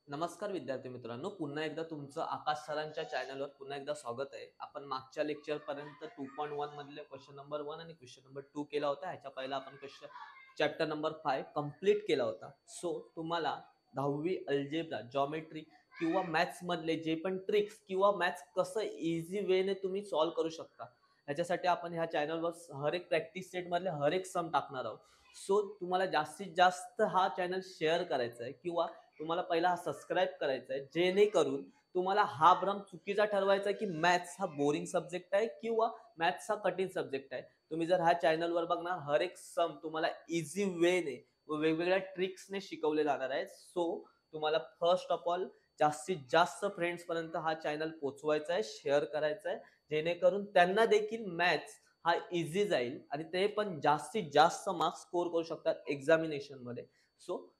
नमस्कार विद्यार्थी मित्रांनो, पुन्हा एकदा तुमचं आकाश सरांच्या चॅनलवर पुन्हा एकदा स्वागत आहे. आपण मागच्या लेक्चर पर्यंत 2.1 मधले क्वेश्चन नंबर 1 आणि क्वेश्चन नंबर 2 केला होता. ह्याच्या पहिला आपण क्वेश्चन चॅप्टर नंबर 5 कंप्लीट केला होता. सो तुम्हाला 10वी अल्जेब्रा, जॉमेट्री किंवा मॅथ्स मधले जे पण ट्रिक्स किंवा मॅथ्स कसं इझी वेने तुम्ही सॉल्व्ह करू शकता, ह्याच्यासाठी आपण ह्या चॅनलवर हर एक प्रॅक्टिस सेट मधले हर एक सम टाकणार आहोत. सो तुम्हाला जास्तीत जास्त हा चॅनल शेअर करायचा आहे किंवा तुम्हाला पहिला हा सबस्क्राईब करायचा आहे, जेणेकरून तुम्हाला हा भ्रम चुकीचा ठरवायचा आहे की मॅथ्स हा बोरिंग सब्जेक्ट आहे किंवा मॅथ्स हा कठीण सब्जेक्ट आहे. तुम्ही जर ह्या चॅनलवर बघणार, हर एक सम तुम्हाला इझी वेने व वेगवेगळ्या ट्रिक्सने शिकवले जाणार आहेत. सो तुम्हाला फर्स्ट ऑफ ऑल जास्तीत जास्त फ्रेंड्स पर्यंत हा चॅनल पोहोचवायचा आहे, शेअर करायचा आहे, जेणेकरून त्यांना देखील मॅथ्स हा इझी जाईल आणि ते पण जास्तीत जास्त मार्क्स स्कोर करू शकतात एक्झामिनेशन मध्ये. सो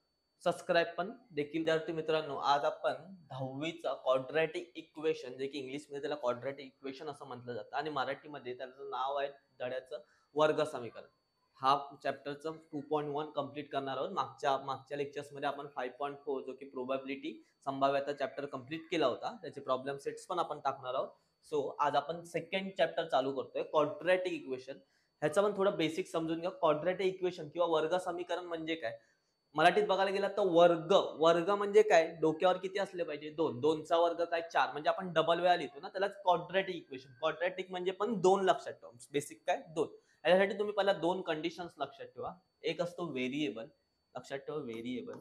सबस्क्राईब पण देखील. विद्यार्थी मित्रांनो, आज आपण 10वीचा क्वाड्रॅटिक इक्वेशन, जे की इंग्लिशमध्ये त्याला क्वाड्रॅटिक इक्वेशन असं म्हटलं जातं आणि मराठीमध्ये त्याचं नाव आहे धड्याचं वर्ग समीकरण. हा चॅप्टरचं 2.1 कंप्लीट करणार आहोत. मागच्या लेक्चर्समध्ये आपण 5.4 जो की प्रोबॅबिलिटी संभाव्यता चॅप्टर कंप्लीट केला होता. त्याचे प्रॉब्लेम सेट्स पण आपण टाकणार आहोत. सो आज आपण सेकंड चॅप्टर चालू करतोय, क्वाड्रॅटिक इक्वेशन. ह्याचं पण थोडं बेसिक समजून घ्या. क्वाड्रॅटिक इक्वेशन किंवा वर्ग समीकरण म्हणजे काय. मराठीत बघायला गेला तर वर्ग वर्ग म्हणजे काय, डोक्यावर किती असले पाहिजे, दोन. दोनचा वर्ग काय, चार. म्हणजे आपण डबल वेळा लिहितो ना, त्याला क्वाड्रॅटिक इक्वेशन. क्वाड्रॅटिक म्हणजे पण दोन लक्षात ठेवा. बेसिक काय, दोन. याच्यासाठी तुम्ही पहिला दोन कंडिशन्स लक्षात ठेवा. एक असतो व्हेरिएबल, लक्षात ठेवा व्हेरिएबल,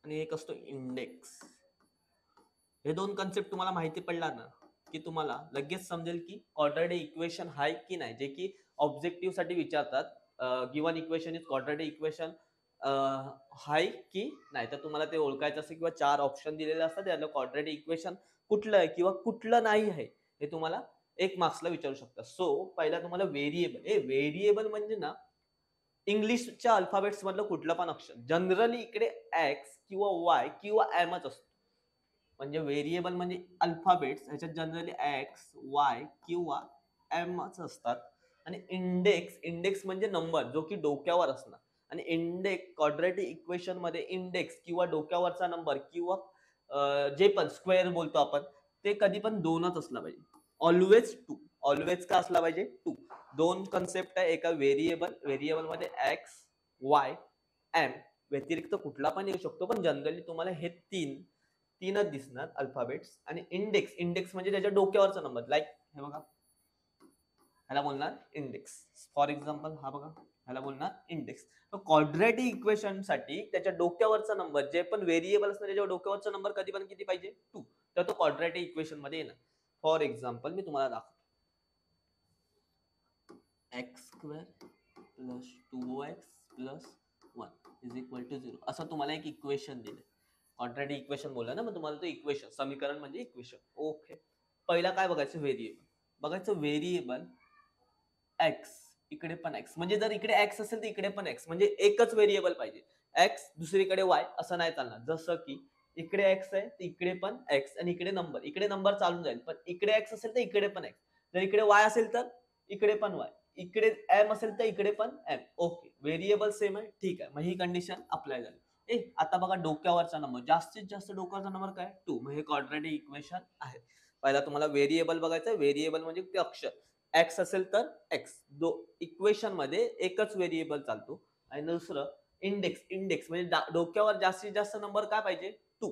आणि एक असतो इंडेक्स. हे दोन कन्सेप्ट तुम्हाला माहिती पडला ना, की तुम्हाला लगेच समजेल की क्वाड्रॅटिक इक्वेशन आहे की नाही, जे की ऑब्जेक्टिव्ह साठी विचारतात. Given equation is quadratic equation हाय की नाही, तर तुम्हाला ते ओळखायचं असेल किंवा चार ऑप्शन दिलेले असतात, त्याला क्वाड्रॅटिक इक्वेशन कुठलं आहे किंवा कुठलं नाही आहे हे तुम्हाला एक मार्क्सला विचारू शकता. सो पहिला तुम्हाला व्हेरिएबल. व्हेरिएबल म्हणजे ना, इंग्लिशच्या अल्फाबेट्स मधलं कुठलं पण अक्षर. जनरली इकडे एक्स किंवा वाय किंवा एमच असतो. म्हणजे व्हेरिएबल म्हणजे अल्फाबेट्स, ह्याच्यात जनरली एक्स, वाय किंवा एमच असतात. आणि इंडेक्स, इंडेक्स म्हणजे नंबर जो की डोक्यावर असणार. आणि इंडेक्स क्वाड्रॅटिक इक्वेशन मध्ये इंडेक्स किंवा डोक्यावरचा नंबर किंवा जे पण स्क्वेअर बोलतो आपण, ते कधी पण दोनच असला पाहिजे. Always to. ऑलवेज का असला पाहिजे, टू. दोन कन्सेप्ट आहे. एका व्हेरिएबल, व्हेरिएबल मध्ये एक्स, वाय, एम व्यतिरिक्त कुठला पण येऊ शकतो, पण जनरली तुम्हाला हे तीनच दिसणार अल्फाबेट्स. आणि इंडेक्स, इंडेक्स म्हणजे त्याच्या डोक्यावरचा नंबर. लाईक हे बघा, ह्याला बोलणार इंडेक्स. फॉर एक्झाम्पल हा बघा, ह्याला बोलणार इंडेक्स. तर क्वाड्रॅटिक इक्वेशन साठी त्याच्या डोक्यावरचा नंबर, जे पण व्हेरिएबल असणार त्याच्या डोक्यावरचा नंबर कधी पण किती पाहिजे, टू. तर तो क्वाड्रॅटिक इक्वेशन मध्ये येणार. फॉर एक्झाम्पल मी तुम्हाला दाखवतो. X square plus 2x plus 1 is equal to 0 असं तुम्हाला एक इक्वेशन दिलं. क्वाड्रॅटिक इक्वेशन बोलला ना, मग तुम्हाला तो इक्वेशन, समीकरण म्हणजे इक्वेशन. ओके. पहिला काय बघायचं, व्हेरिएबल बघायचं. व्हेरिएबल एक्स, इकडे पण एक्स. म्हणजे जर इकडे एक्स असेल तर इकडे पण एक्स, म्हणजे एकच व्हेरिएबल पाहिजे. एक्स दुसरीकडे वाय असं नाही चालणार. जसं की इकडे एक्स आहे तर इकडे पण एक्स, आणि इकडे नंबर, इकडे नंबर चालून जाईल, पण इकडे एक्स असेल तर इकडे पण एक्स. जर इकडे वाय असेल तर इकडे पण वाय, इकडे एम असेल तर इकडे पण एम. ओके, व्हेरिएबल सेम आहे, ठीक आहे. मग ही कंडिशन अप्लाय झाली. आता बघा, डोक्यावरचा नंबर, जास्तीत जास्त डोक्यावरचा नंबर काय, टू. मग हे क्वाड्रॅटिक इक्वेशन आहे. पहिला तुम्हाला व्हेरिएबल बघायचं आहे. व्हेरिएबल म्हणजे ते अक्षर. एक्स असेल तर एक्स, इक्वेशन मध्ये एकच व्हेरिएबल चालतो. आणि दुसरं इंडेक्स, इंडेक्स म्हणजे डोक्यावर जास्तीत जास्त नंबर काय पाहिजे, टू.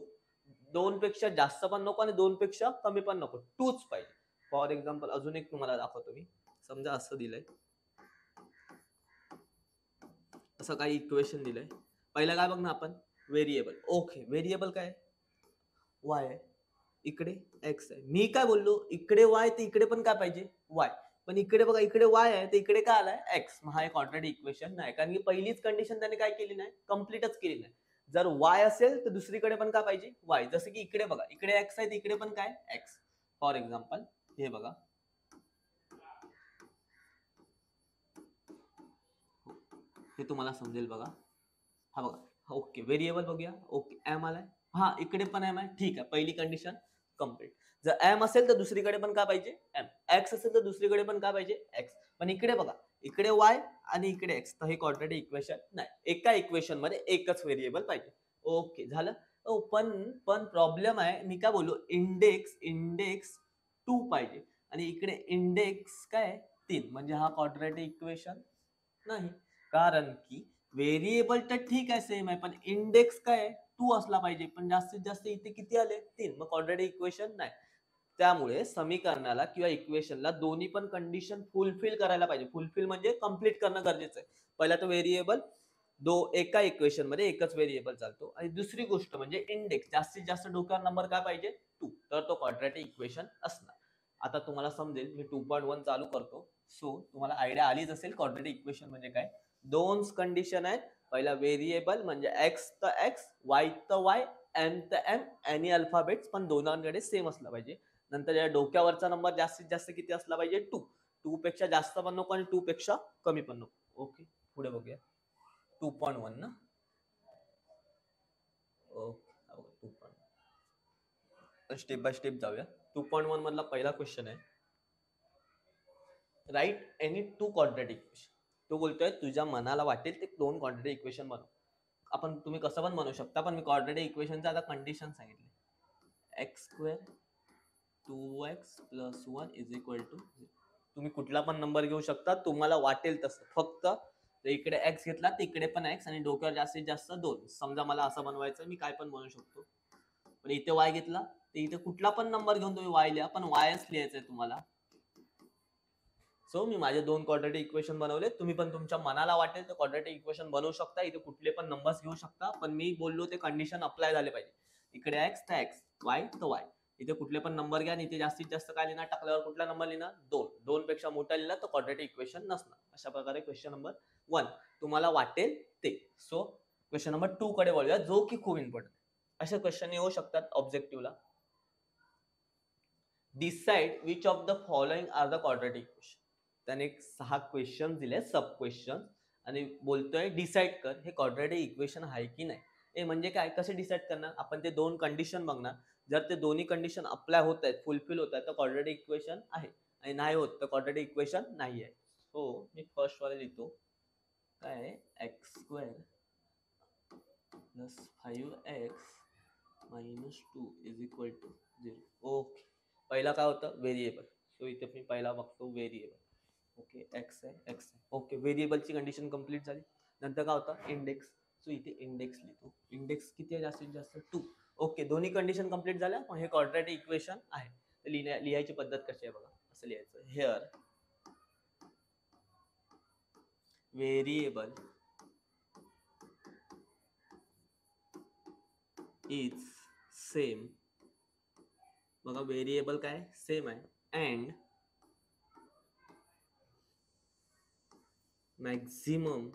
दोन पेक्षा जास्त पण नको आणि दोन पेक्षा कमी पण नको, टूच पाहिजे. फॉर एक्झाम्पल अजून एक तुम्हाला दाखवतो मी. समजा असं दिलंय, असं काही इक्वेशन दिलंय. पहिलं काय बघणार आपण, व्हेरिएबल. ओके, व्हेरिएबल काय, वाय आहे, इकडे एक्स आहे. मी काय बोललो, इकडे वाय तर इकडे पण काय पाहिजे, वाय. पण इकडे बघा, इकडे वाय आहे तर इकडे काय आलाय, एक्स. हा एक क्वाड्रॅटिक इक्वेशन नाही, कारण की पहिलीच कंडिशन त्याने काय केली नाही, कम्प्लीटच केली नाही. जर वाय असेल तर दुसरीकडे पण काय पाहिजे, वाय. जसं की इकडे बघा, इकडे एक्स आहे तर इकडे पण काय, एक्स. फॉर एक्झाम्पल हे बघा, हे तुम्हाला समजेल बघा. हा बघा, ओके, व्हेरिएबल बघूया. ओके, एम आलाय, हा इकडे पण एम आहे, ठीक आहे. पहिली कंडिशन कम्प्लीट. जर एम असेल तर दुसरीकडे पण काय पाहिजे, एम. एक्स असेल तर दुसरीकडे पण काय पाहिजे, एक्स. पण इकडे बघा, इकडे वाय आणि इकडे एक्स, तर हे क्वाड्रॅटिक इक्वेशन नाही. एका इक्वेशन मध्ये एकच व्हेरिएबल पाहिजे. ओके झालं. पण प्रॉब्लेम आहे, मी काय बोलू, इंडेक्स 2 पाहिजे आणि इकडे इंडेक्स काय 3, म्हणजे हा क्वाड्रॅटिक इक्वेशन नाही. कारण की व्हेरिएबल तर ठीक आहे सेम आहे, पण इंडेक्स काय 2 असला पाहिजे, पण जास्तीत जास्त इथे किती आले 3, मग क्वाड्रॅटिक इक्वेशन नाही. त्यामुळे समीकरणाला किंवा इक्वेशनला दोन्ही पण कंडिशन फुलफिल करायला पाहिजे. फुलफिल म्हणजे कंप्लीट करणं गरजेचं आहे. पहिला तो व्हेरिएबल एका इक्वेशन मध्ये एकच व्हेरिएबल चालतो, आणि दुसरी गोष्ट म्हणजे इंडेक्स, जास्तीत जास्त डोक्यावर नंबर काय पाहिजे 2, तर तो क्वाड्रॅटिक इक्वेशन असणार. आता तुम्हाला समजेल, मी 2.1 चालू करतो. सो तुम्हाला आयडिया आलीच असेल क्वाड्रॅटिक इक्वेशन म्हणजे काय. दोन कंडिशन आहेत. पहिला व्हेरिएबल म्हणजे एक्स तर एक्स, वाय तर वाय, एम तर एम, एनी अल्फाबेट्स पण दोनांकडे सेम असला पाहिजे. नंतर या डोक्यावरचा नंबर जास्तीत जास्त किती असला पाहिजे 2. 2 पेक्षा जास्त पण नको आणि 2 पेक्षा कमी पण नको. ओके पुढे बघूया. 2.1 ना. ओके 2.1 स्टेप बाय स्टेप जाऊया. 2.1 मधला पहिला क्वेश्चन आहे, राईट एनी 2 क्वाड्रॅटिक इक्वेशन. तो बोलतोय तुझ्या मनाला वाटेल ते 2 क्वाड्रॅटिक इक्वेशन बनव. आपण तुम्ही कसं पण बनवू शकता, पण मी क्वाड्रॅटिक इक्वेशनचा आता कंडिशन सांगितले. X square 2x + 1 = 0. तुम्ही कुठला पण नंबर घेऊ शकता, तुम्हाला वाटेल तसं. फक्त इकडे x घेतला तर इकडे पण x, आणि डोक्यावर जास्तीत जास्त 2. समजा मला असं बनवायचं, मी काय पण बनवू शकतो. पण इथे y घेतला तर इथे कुठला पण नंबर घेऊन तुम्ही y लिहा, पण yच लिहायचंय तुम्हाला. सो मी माझे 2 क्वाड्रॅटिक इक्वेशन बनवले. तुम्ही पण तुमच्या मनाला वाटेल तर क्वाड्रॅटिक इक्वेशन बनवू शकता. इथे कुठले पण नंबर्स घेऊ शकता, पण मी बोललो ते कंडिशन अप्लाय झाले पाहिजे. इकडे x तर x, y तर y. इथे कुठले पण नंबर घ्या आणि इथे जास्तीत जास्त काय लिहिणार, टाकल्यावर कुठला नंबर लिहिणार 2. 2 पेक्षा मोठा लिहिला तर क्वाड्रॅटिक इक्वेशन नसणार. अशा प्रकारे क्वेश्चन नंबर 1 तुम्हाला वाटेल ते. सो क्वेश्चन नंबर 2 कडे वळूया, जो की खूप इम्पॉर्टंट. असे क्वेश्चन येऊ शकतात ऑब्जेक्टिव्हला. Decide which of the following are the quadratic equation. त्याने 6 क्वेश्चन दिले, सब क्वेश्चन, आणि बोलतोय डिसाइड कर हे क्वाड्रॅटिक इक्वेशन आहे की नाही. हे म्हणजे काय, कसे डिसाइड करणार, आपण ते 2 कंडिशन बघणार. जर ते दोन्ही कंडिशन अप्लाय होत आहेत, फुलफिल होत आहेत, तर क्वाड्रॅटिक इक्वेशन आहे, आणि नाही होत तर क्वाड्रॅटिक इक्वेशन नाही आहे. सो मी फर्स्ट वाले लिहितो, काय एक्स स्क्वेअर + 5x - 2 = 0. ओके, पहिला काय होतं व्हेरिएबल. सो इथे मी पहिला बघतो व्हेरिएबल. ओके एक्स आहे एक्स आहे. ओके व्हेरिएबलची कंडिशन कंप्लीट झाली. नंतर काय होतं इंडेक्स. सो इथे इंडेक्स लिहितो. इंडेक्स किती आहे जास्तीत जास्त 2. ओके दोन्ही कंडिशन कंप्लीट झाल्या, मग हे क्वाड्रॅटिक इक्वेशन आहे. लिहायची पद्धत कशी आहे बघा, असं लिहायचं. Here variable is same. बघा व्हेरिएबल काय सेम आहे, and maximum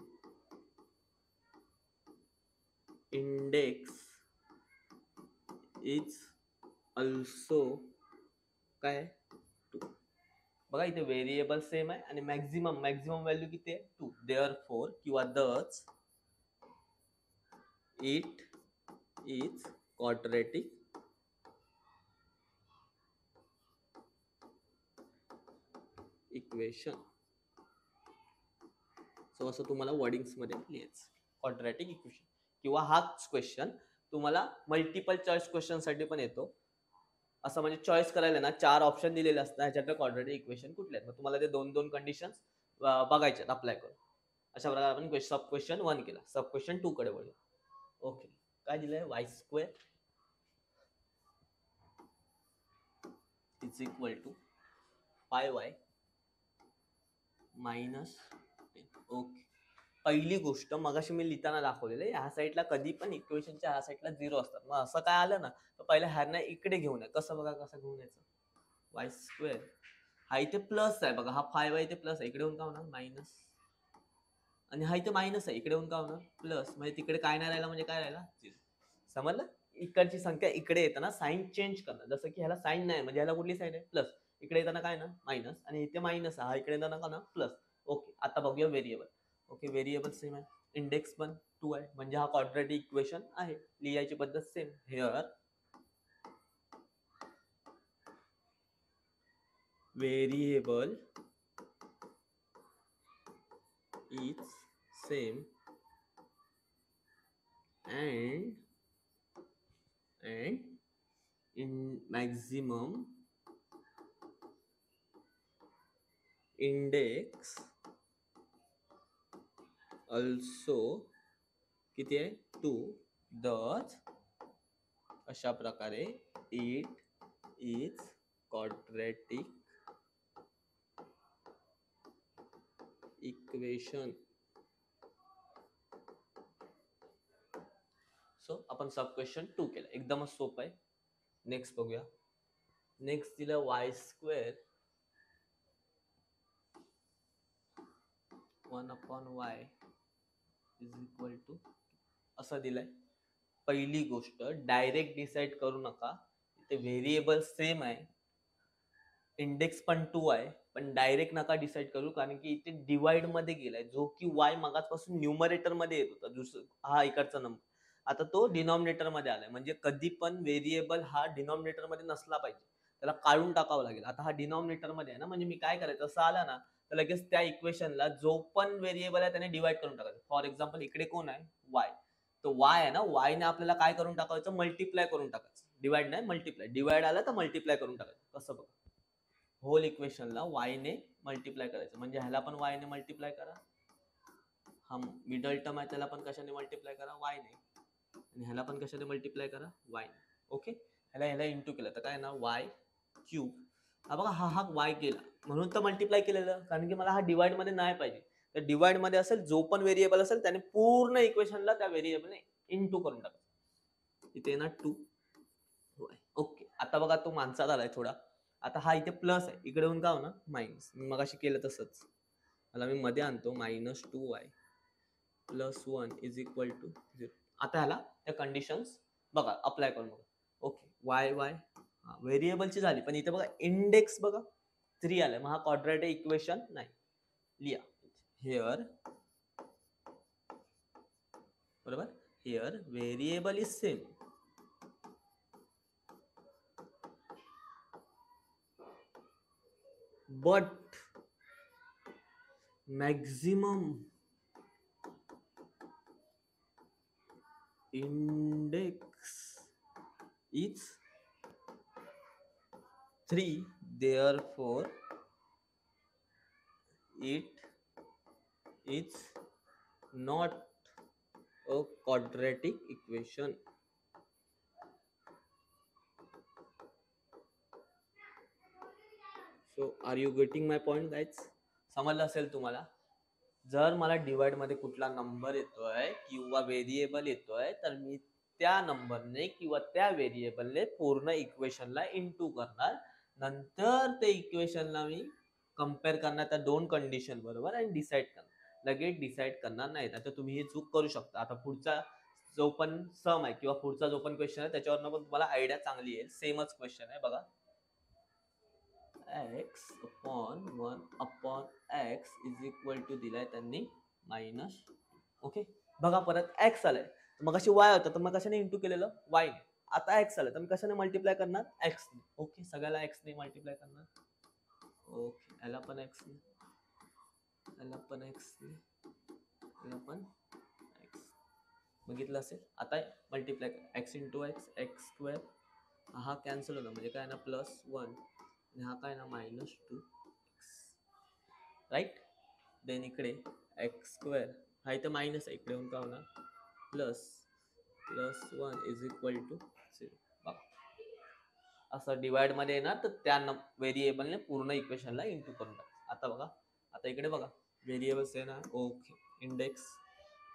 index is also काय 2. बघा इथे व्हेरिएबल सेम आहे आणि मॅक्झिमम व्हॅल्यू किती आहे 2. देअरफॉर किंवा does it is quadratic equation. So असं तुम्हाला वर्डिंग्स मध्ये लिहायचं क्वाड्रॅटिक इक्वेशन. किंवा हाच क्वेश्चन तुम्हाला मल्टिपल चॉईस क्वेश्चन साठी पण येतो. असं म्हणजे चॉईस करायला ना 4 ऑप्शन दिलेले असतात, ह्याच्यातलं क्वाड्रॅटिक इक्वेशन कुठले आहेत, मग तुम्हाला ते 2 कंडिशन बघायचे अप्लाय करून. अशा प्रकारे आपण सब क्वेश्चन 1 केला. सब क्वेश्चन 2 कडे वळूया. ओके काय दिलंय, y square is equal to 5y - 10. Okay पहिली गोष्ट मगाशी मी लिहिताना दाखवलेलं, ह्या साईडला कधी पण इक्वेशनच्या ह्या साईडला 0 असतात. मग असं काय आलं ना तर पहिला ह्यांना इकडे घेऊन आहे. कसं बघा, कसं घेऊन यायचं, वाय स्क्वेअर हा इथे प्लस आहे बघा, हा 5y इथे प्लस आहे, इकडे येऊन काय होणार मायनस, आणि हा इथे मायनस आहे, इकडे येऊन काय होणार प्लस. म्हणजे तिकडे काय नाही राहिला, म्हणजे काय राहिला 0. समजलं. इकडची संख्या इकडे येताना साइन चेंज करणं. जसं की ह्याला साइन नाही, म्हणजे ह्याला कुठली साइन आहे प्लस, इकडे येताना काय ना मायनस, आणि इथे मायनस आहे, हा इकडे येताना का ना प्लस. ओके आता बघूया व्हेरिएबल. ओके व्हेरिएबल सेम आहे, इंडेक्स पण 2 आहे, म्हणजे हा क्वाड्रॅटिक इक्वेशन आहे. लिहायची पद्धत same. Here variable is same and in maximum index also किती आहे 2 thus अशा प्रकारे it is quadratic equation. So आपण सब क्वेश्चन 2 केलं, एकदमच सोपं आहे. नेक्स्ट बघूया. नेक्स्ट दिलं y square 1/y is equal to असं दिलंय. पहिली गोष्ट डायरेक्ट डिसाइड करू नका, इथे व्हेरिएबल सेम आहे, इंडेक्स पण 2 आहे, पण डायरेक्ट नका डिसाइड करू, कारण की इथे डिवाइड मध्ये गेलाय, जो की y मागासपासून न्यूमरेटर मध्ये येत होता, दुसरा हा इकडचा नंबर आता तो डिनॉमिनेटर मध्ये आलाय. म्हणजे कधी पण व्हेरिएबल हा डिनॉमिनेटर मध्ये नसला पाहिजे, त्याला काढून टाकावं लागेल. आता हा डिनॉमिनेटर मध्ये आहे ना, म्हणजे मी काय करायचं, असं आला ना तर लगेच त्या इक्वेशनला जो पण व्हेरिएबल आहे त्याने डिवाइड करून टाकायचं. फॉर एक्झाम्पल इकडे कोण आहे, वाय, तो वाय आहे ना, वाय ने आपल्याला काय करून टाकायचं, मल्टिप्लाय करून टाकायचं. डिवाइड नाही मल्टिप्लाय, डिवाइड आला तर मल्टिप्लाय करून टाकायचं. कसं बघा, होल इक्वेशनला वाय ने मल्टिप्लाय करायचं, म्हणजे ह्याला पण वाय ने मल्टिप्लाय करा, हा मिडल टर्म आहे त्याला पण कशाने मल्टिप्लाय करा, वाय ने, आणि ह्याला पण कशाने मल्टिप्लाय करा, वाय ने. ओके, ह्याला इंटू केलं तर काय ना वाय क्यूब. हा बघा, हा वाय केला म्हणून तर मल्टिप्लाय केलेलं, कारण की मला हा डिवाइड मध्ये नाही पाहिजे. तर डिवाइड मध्ये असेल, जो पण व्हेरिएबल असेल त्याने पूर्ण इक्वेशनला त्या व्हेरिएबलने इंटू करून टाकायचं. इथे ना 2 वाय. ओके, आता बघा तो माणसात आलाय थोडा. आता हा इथे प्लस आहे, इकडे येऊन का होणार मायनस. मी मगाशी केलं तसंच, मला मी मध्ये आणतो -2y plus 1 is equal to 0. आता ह्याला त्या कंडिशन्स बघा अप्लाय करून बघा. ओके, वाय व्हेरिएबलची झाली, पण इथे बघा इंडेक्स बघा 3 आलाय, मग हा क्वाड्रॅटिक इक्वेशन नाही. लिहा हिअर, बरोबर, here variable is same but maximum index is 3, therefore it is not a quadratic equation. So are you getting my point guys? समजलं असेल तुम्हाला. जर मला डिवाइड मध्ये कुठला नंबर येतोय किंवा व्हेरिएबल येतोय, तर मी त्या नंबरने किंवा त्या व्हेरिएबलने पूर्ण इक्वेशनला इंटू करणार, नंतर ते इक्वेशनला मी कम्पेअर करणार त्या दोन कंडिशन बरोबर आणि डिसाइड करणार. लगेच डिसाइड करणार नाही, तर तुम्ही ही चूक करू शकता. आता पुढचा जो पण सम आहे किंवा पुढचा जो पण क्वेश्चन आहे त्याच्यावरनं पण तुम्हाला आयडिया चांगली येईल. सेमच क्वेश्चन आहे बघा, x upon 1 upon x is equal to दिलाय त्यांनी मायनस. ओके, बघा परत x आलाय, मग कशी y होतं तर मग कशाने इंटू केलेलं, y ने. आता x आलं तर मी कशाने मल्टिप्लाय करणार, x ने. ओके, सगळ्याला x ने मल्टिप्लाय करणार. ओके, याला पण x ने, याला पण x ने, याला पण x. बघितलं असेल. आता मल्टिप्लाय कर, x into x, x square, हा कॅन्सल होता, म्हणजे काय ना +1, हा काय ना -2x, राईट. देन इकडे एक्स स्क्वेअर, हा इथं मायनस आहे, इकडे येऊन का होणार +1 इज इक्वल टू 0. बघा असं डिवाइड मध्ये येणार, तर त्या व्हेरिएबलने पूर्ण इक्वेशनला इंटू करून टाक. आता बघा, आता इकडे बघा व्हेरिएबल्स आहे ना. ओके, इंडेक्स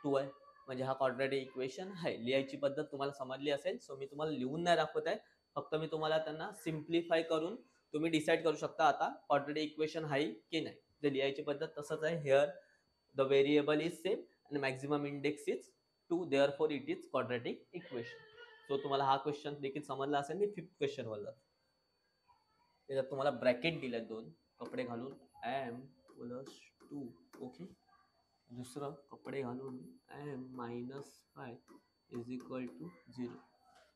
2 आहे, म्हणजे हा क्वाड्रॅटिक इक्वेशन आहे. लिहायची पद्धत तुम्हाला समजली असेल. सो मी तुम्हाला लिहून नाही दाखवत आहे, फक्त मी तुम्हाला त्यांना सिम्प्लिफाय करून तुम्ही डिसाइड करू शकता आता क्वाड्रॅटिक इक्वेशन आहे की नाही. जे लिहायची पद्धत तसंच आहे. Here the variable is same आणि maximum index is 2, therefore it is quadratic equation. So तुम्हाला हा क्वेश्चन देखील समजला असेल. मी 5th क्वेश्चन वर जातो. त्याच्यात तुम्हाला ब्रॅकेट दिले 2 कपडे घालून m+2. ओके, दुसरं कपडे घालून m-5 is equal to 0.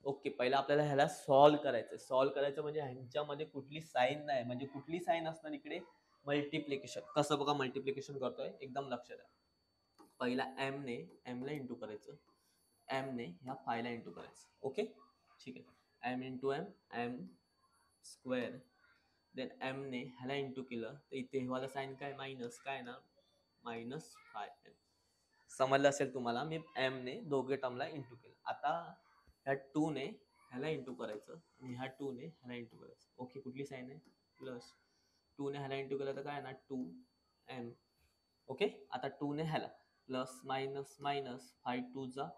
Okay, पहिला आपल्याला ह्याला सॉल्व्ह करायचं. सॉल्व्ह करायचं म्हणजे ह्यांच्यामध्ये कुठली साईन नाही, म्हणजे कुठली साईन असणार इकडे, मल्टिप्लिकेशन. कसं बघा मल्टिप्लिकेशन करतोय, एकदम लक्ष द्या. पहिला एम ला इंटू करायचं, एम ने ह्या फायला इंटू करायचं. ओके ठीक आहे. M into m, m square, then m ने ह्याला इंटू केलं तर इथे ह्याला साईन काय मायनस, काय ना मायनस 5m. समजलं असेल तुम्हाला. मी एम ने दोघे टर्मला इंटू केलं. आता ह्या 2 ने ह्याला इंटू करायचं आणि ह्या 2 ने ह्याला इंटू करायचं. ओके कुठली साईन आहे प्लस, 2 ने ह्याला इंटू केलं तर काय ना 2m. ओके आता 2 ने ह्याला प्लस मायनस मायनस 5 2 जा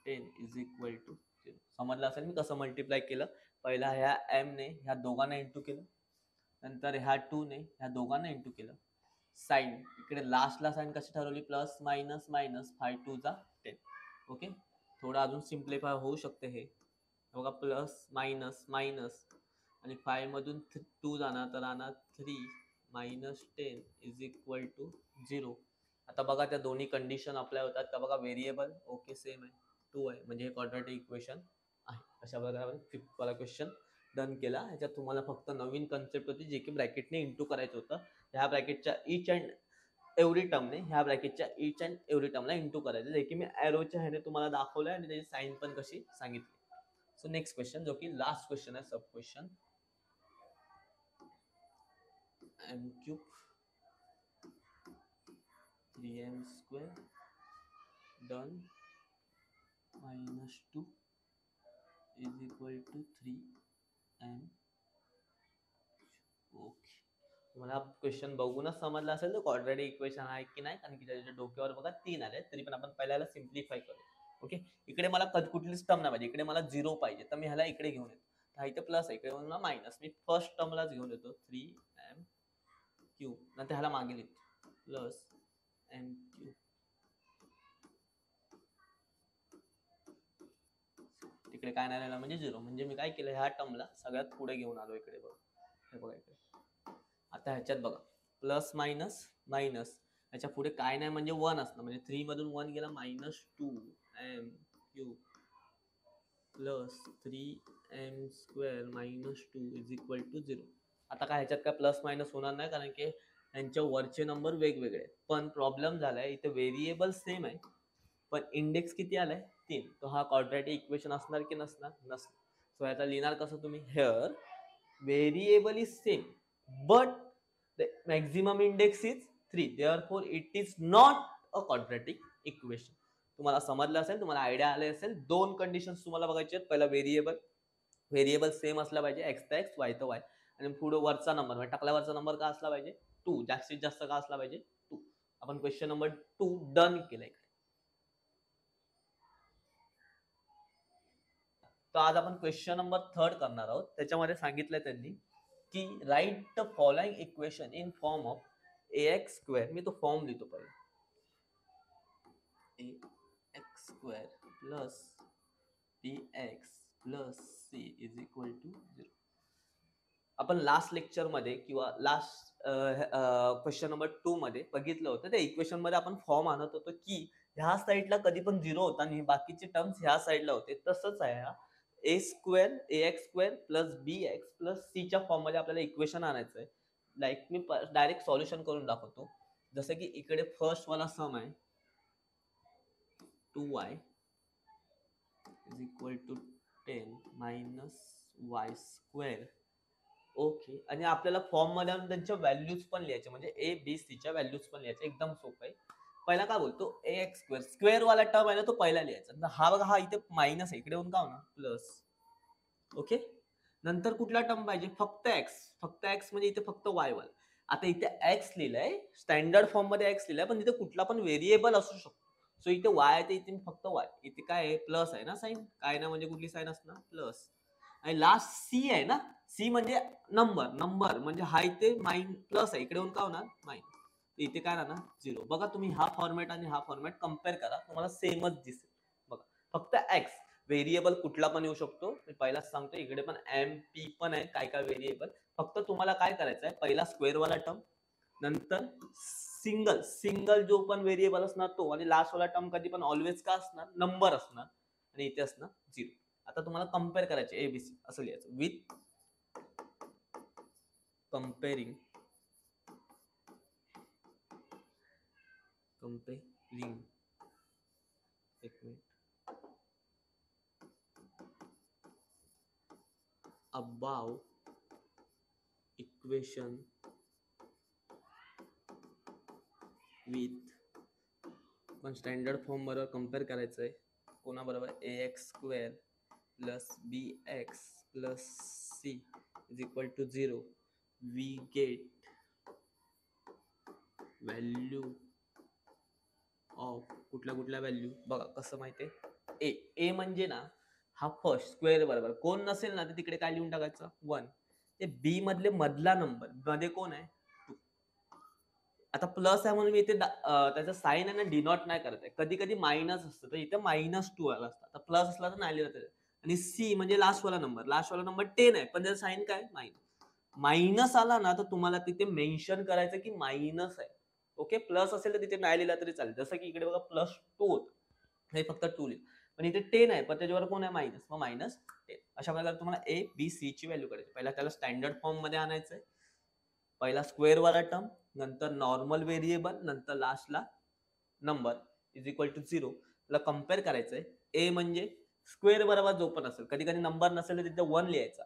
10 इज इक्वल टू 0. समजलं असेल मी कसं मल्टिप्लाय केलं. पहिला ह्या एम ने ह्या दोघांना इंटू केलं, नंतर ह्या 2 ने ह्या दोघांना इंटू केलं. साईन इकडे लास्टला साईन कशी ठरवली, प्लस मायनस मायनस 5 2 जा 10. ओके थोडं अजून सिम्प्लिफाय होऊ शकते हे बघा. प्लस मायनस मायनस आणि 5 मधून 2 जाणार तर राहणार 3 मायनस 10 इज इक्वल टू 0. आता बघा त्या दोन्ही कंडिशन अप्लाय होतात का बघा. व्हेरिएबल ओके सेम आहे, 2 आहे, म्हणजे हे क्वाड्रॅटिक इक्वेशन आहे. अशा प्रकारे फिफ्थ वाला क्वेश्चन डन केला. ह्याच्यात तुम्हाला फक्त नवीन कन्सेप्ट होती जे की ब्रॅकेटने इंटू करायचं होतं. ह्या ब्रॅकेटच्या इच अँड एव्हरी टर्मने ह्या ब्रॅकेटच्या इच अँड एव्हरी टर्मला इंटू करायचं, जे की मी एरोच्या ह्याने तुम्हाला दाखवलं आणि त्याची साईन पण कशी सांगितली. सो नेक्स्ट क्वेश्चन जो की लास्ट क्वेश्चन आहे, sub question m cube 3m square done -2 is equal to 3m. Okay तुम्हाला क्वेश्चन बघूनच समजला असेल तर क्वाड्रॅटिक इक्वेशन आहे की नाही, कारण की त्याच्या डोक्यावर बघा 3 आले, तरी पण आपण पहिल्याला सिम्प्लिफाय करू. ओके इकडे मला कुठलीच टर्म नाही पाहिजे, इकडे मला 0 पाहिजे, तर मी ह्याला इकडे घेऊन येतो. हा इथे प्लस आहे, इकडे मला मायनस. मी फर्स्ट टर्मलाच घेऊन येतो 3m क्यूब, नंतर ह्याला मागे लिहितो प्लस m क्यूब. तिकडे काय नाही राहिलं म्हणजे 0, म्हणजे मी काय केलं ह्या टर्मला सगळ्यात पुढे घेऊन आलो इकडे बघा. हे बघा इकडे. आता ह्याच्यात बघा प्लस मायनस मायनस, ह्याच्या पुढे काय नाही म्हणजे 1 असणार, म्हणजे 3 मधून 1 गेला -2m cube plus 3m square -2 is equal to 0. आता काय ह्याच्यात काय प्लस मायनस होणार नाही, कारण की यांच्या वरचे नंबर वेगवेगळे आहेत. पण प्रॉब्लेम झालाय इथे व्हेरिएबल सेम आहे पण इंडेक्स किती आलाय 3. तो हा क्वाड्रॅटिक इक्वेशन असणार की नसणार, नसणार. सो ह्याचा लिहिणार कसं तुम्ही, here variable is same but the maximum index is 3, therefore it is not a quadratic equation. तुम्हाला समजलं असेल, तुम्हाला आयडिया आले असेल. 2 कंडिशन्स तुम्हाला बघायचे आहेत. पहिला व्हेरिएबल सेम असला पाहिजे, x चा x y चा y, आणि पुढे वरचा नंबर म्हणजे टाकल्यावरचा नंबर का असला पाहिजे 2, जास्तीत जास्त का असला पाहिजे 2. आपण क्वेश्चन नंबर 2 डन केलाय. तर आज आपण क्वेश्चन नंबर 3 करणार आहोत. त्याच्यामध्ये सांगितलंय त्यांनी की write the following equation in form of ax square. मी तो फॉर्म लिहितो पहिले, ax square plus bx plus c is equal to 0. आपण लास्ट लेक्चर मध्ये किंवा लास्ट क्वेश्चन नंबर 2 मध्ये बघितलं होतं. त्या इक्वेशन मध्ये आपण फॉर्म आणत होतो की ह्या साईडला कधी पण 0 होता आणि बाकीचे टर्म्स ह्या साईडला होते. तसंच आहे हा a square ax square plus bx plus c च्या फॉर्म मध्ये आपल्याला इक्वेशन आणायचं आहे. लाईक मी डायरेक्ट सॉल्युशन करून दाखवतो. जसं की इकडे फर्स्ट वाला सम आहे 2y is equal to 10 minus y square. Okay आणि आपल्याला फॉर्म मध्ये त्यांच्या व्हॅल्यूज पण लिहायचे, म्हणजे ए बी सी च्या व्हॅल्यूज पण लिहायचे. एकदम सोपं आहे. पहिला काय बोलतो ax स्क्वेअर, स्क्वेअर वाला टर्म आहे ना तो पहिला लिहायचा. हा बघा हा इथे मायनस आहे, इकडे येऊन का होणार प्लस. ओके नंतर कुठला टर्म पाहिजे, फक्त x म्हणजे इथे फक्त y वाला. आता इथे x लिहिलंय, स्टँडर्ड फॉर्म मध्ये x लिहिलंय, पण इथे कुठला पण व्हेरिएबल असू शकतो. सो इथे y आहे तर इथे फक्त y. इथे काय आहे प्लस आहे ना साईन, काय ना म्हणजे कुठली साईन असणार प्लस. आणि लास्ट सी आहे ना, सी म्हणजे नंबर म्हणजे हा इथे प्लस आहे, इकडे येऊन का होणार मायनस. इथे काय राहणार 0. बघा तुम्ही हा फॉर्मॅट आणि हा फॉर्मॅट कम्पेअर करा, तुम्हाला सेमच दिसेल. बघा फक्त x व्हेरिएबल कुठला पण येऊ शकतो. मी पहिलाच सांगतो, इकडे पण एम पी पण आहे काय काय व्हेरिएबल. फक्त तुम्हाला काय करायचं आहे, पहिला स्क्वेअर वाला टर्म, नंतर सिंगल जो पण व्हेरिएबल असणार तो, आणि लास्ट वाला टर्म कधी पण ऑलवेज का असणार नंबर असणार, आणि इथे असणार 0. आता तुम्हाला कम्पेअर करायचे एबीसी असं लिहायचं, विथ कंपेरिंग एक मिनिट. अबाव इक्वेशन विथ पण स्टँडर्ड फॉर्म बरोबर कम्पेअर करायचं आहे. कोणाबरोबर? ax² plus bx plus c is equal to 0. We get value of कुठल्या कुठल्या व्हॅल्यू बघा. कसं माहितीये, ए म्हणजे ना हा फर्स्ट स्क्वेअर बरोबर. कोण नसेल ना तर तिकडे काय लिहून टाकायचं? 1. ते बी मधले मधला नंबर मध्ये कोण आहे? 2. आता प्लस आहे म्हणून मी इथे त्याचं साईन आहे ना डिनॉट नाही करत आहे. कधी कधी मायनस असतं तर इथे -2 आला असतं. आता प्लस असला तर नाही लिहिलं. आणि सी म्हणजे लास्ट वाला नंबर 10 आहे पण त्याचं साईन काय? मायनस. मायनस आला ना तर तुम्हाला तिथे मेन्शन करायचं की मायनस आहे. ओके. प्लस असेल तर तिथे नाही लिहिला तरी चालेल. जसं की इकडे बघा +2 होत, हे फक्त 2 लिहिलं. पण इथे 10 आहे पण त्याच्यावर कोण आहे? मायनस. मग -10. अशा प्रकारे तुम्हाला ए बी सी ची व्हॅल्यू काढायची. पहिला त्याला स्टँडर्ड फॉर्म मध्ये आणायचंय. पहिला स्क्वेअर वाला टर्म, नंतर नॉर्मल व्हेरिएबल, नंतर लास्टला नंबर इज इक्वल टू 0. त्याला कम्पेअर करायचंय. ए म्हणजे स्क्वेअर बरोबर जो पण असेल, कधी कधी नंबर नसेल तर तिथे 1 लिहायचा.